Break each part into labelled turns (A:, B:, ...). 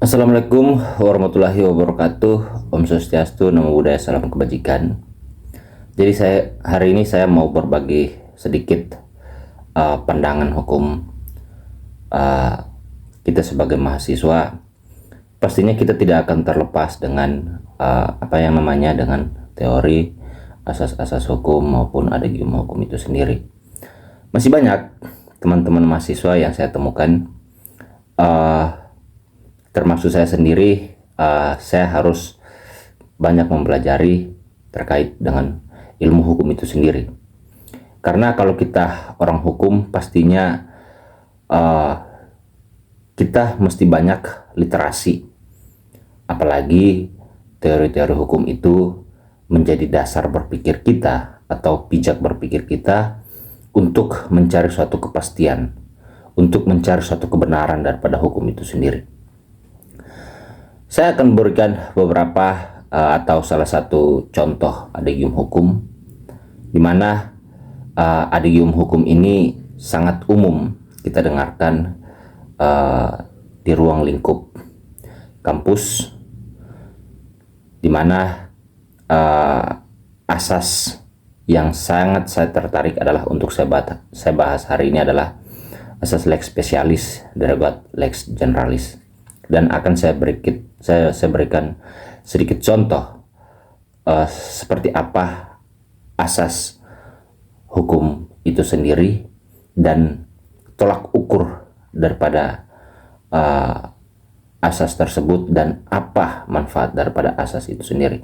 A: Assalamualaikum warahmatullahi wabarakatuh. Om Swastiastu, Namo Buddhaya, salam kebajikan. Jadi hari ini saya mau berbagi sedikit pandangan hukum uh, kita sebagai mahasiswa. Pastinya kita tidak akan terlepas dengan dengan teori asas-asas hukum maupun adigium hukum itu sendiri. Masih banyak teman-teman mahasiswa yang saya temukan, termasuk saya sendiri, saya harus banyak mempelajari terkait dengan ilmu hukum itu sendiri. Karena kalau kita orang hukum, pastinya kita mesti banyak literasi. Apalagi teori-teori hukum itu menjadi dasar berpikir kita atau pijak berpikir kita untuk mencari suatu kepastian, untuk mencari suatu kebenaran daripada hukum itu sendiri. Saya akan berikan beberapa atau salah satu contoh adigium hukum, di mana adigium hukum ini sangat umum kita dengarkan di ruang lingkup kampus, di mana asas yang sangat saya tertarik adalah untuk saya bahas hari ini adalah asas lex specialis derivat lex generalis, dan akan saya berikan sedikit contoh seperti apa asas hukum itu sendiri dan tolak ukur daripada asas tersebut dan apa manfaat daripada asas itu sendiri.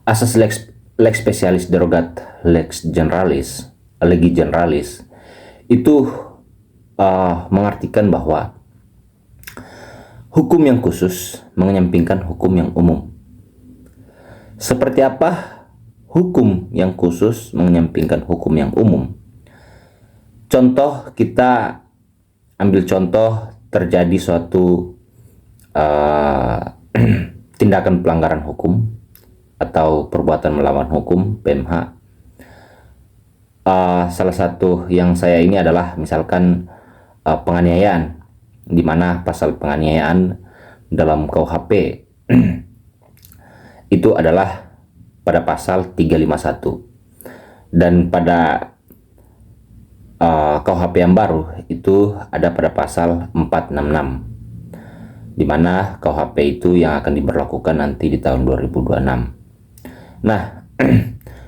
A: Asas lex specialis derogat lex generalis, legi generalis itu mengartikan bahwa hukum yang khusus menyampingkan hukum yang umum. Seperti apa hukum yang khusus menyampingkan hukum yang umum? Contoh, kita ambil contoh terjadi suatu tindakan pelanggaran hukum atau perbuatan melawan hukum, PMH. Salah satu yang saya ini adalah misalkan penganiayaan, di mana pasal penganiayaan dalam KUHP itu adalah pada pasal 351, dan pada KUHP yang baru itu ada pada pasal 466, di mana KUHP itu yang akan diberlakukan nanti di tahun 2026. Nah,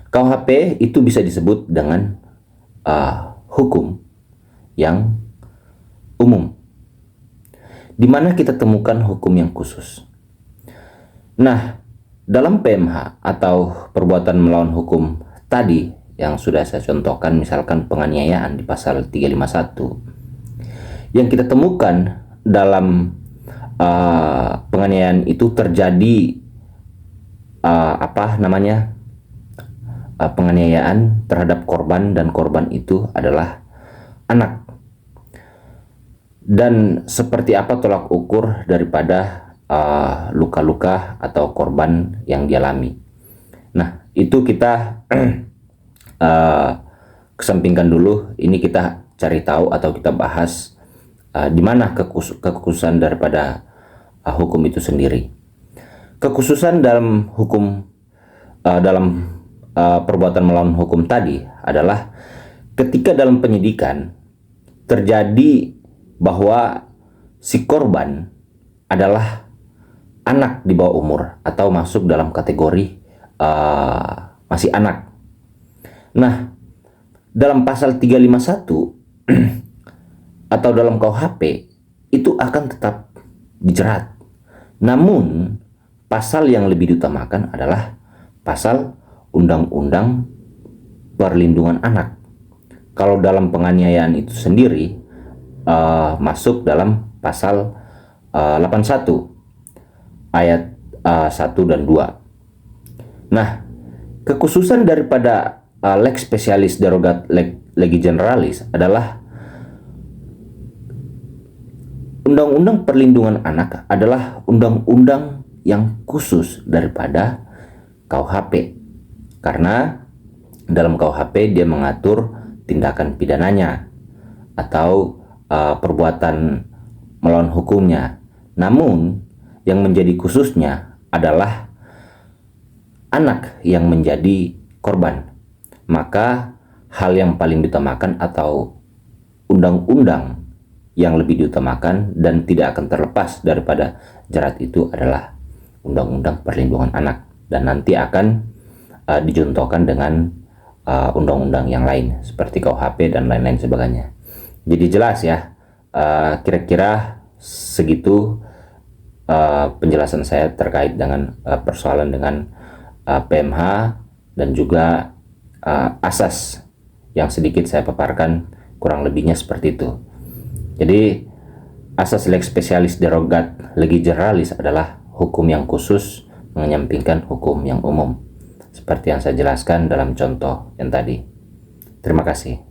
A: KUHP itu bisa disebut dengan hukum yang umum, di mana kita temukan hukum yang khusus. Nah, dalam PMH atau perbuatan melawan hukum tadi yang sudah saya contohkan, misalkan penganiayaan di pasal 351, yang kita temukan dalam penganiayaan itu terjadi penganiayaan terhadap korban, dan korban itu adalah anak. Dan seperti apa tolak ukur daripada luka-luka atau korban yang dialami. Nah, itu kita kesampingkan dulu. Ini kita cari tahu atau kita bahas di mana kekhususan daripada hukum itu sendiri. Kekhususan dalam hukum perbuatan melawan hukum tadi adalah ketika dalam penyidikan terjadi bahwa si korban adalah anak di bawah umur atau masuk dalam kategori masih anak. Nah, dalam pasal 351 atau dalam KUHP itu akan tetap dijerat. Namun pasal yang lebih diutamakan adalah pasal Undang-Undang Perlindungan Anak. Kalau dalam penganiayaan itu sendiri masuk dalam pasal 81 ayat 1 dan 2. Nah, kekhususan daripada lex specialis derogat legi generalis adalah Undang-Undang Perlindungan Anak adalah undang-undang yang khusus daripada KUHP, karena dalam KUHP dia mengatur tindakan pidananya atau perbuatan melawan hukumnya. Namun yang menjadi khususnya adalah anak yang menjadi korban. Maka hal yang paling diutamakan atau undang-undang yang lebih diutamakan dan tidak akan terlepas daripada jerat itu adalah Undang-Undang Perlindungan Anak, dan nanti akan dicontohkan dengan undang-undang yang lain seperti KUHP dan lain-lain sebagainya. Jadi jelas ya, kira-kira segitu penjelasan saya terkait dengan persoalan dengan PMH dan juga asas yang sedikit saya paparkan, kurang lebihnya seperti itu. Jadi asas lex specialis derogat legi generalis adalah hukum yang khusus menyampingkan hukum yang umum, seperti yang saya jelaskan dalam contoh yang tadi. Terima kasih.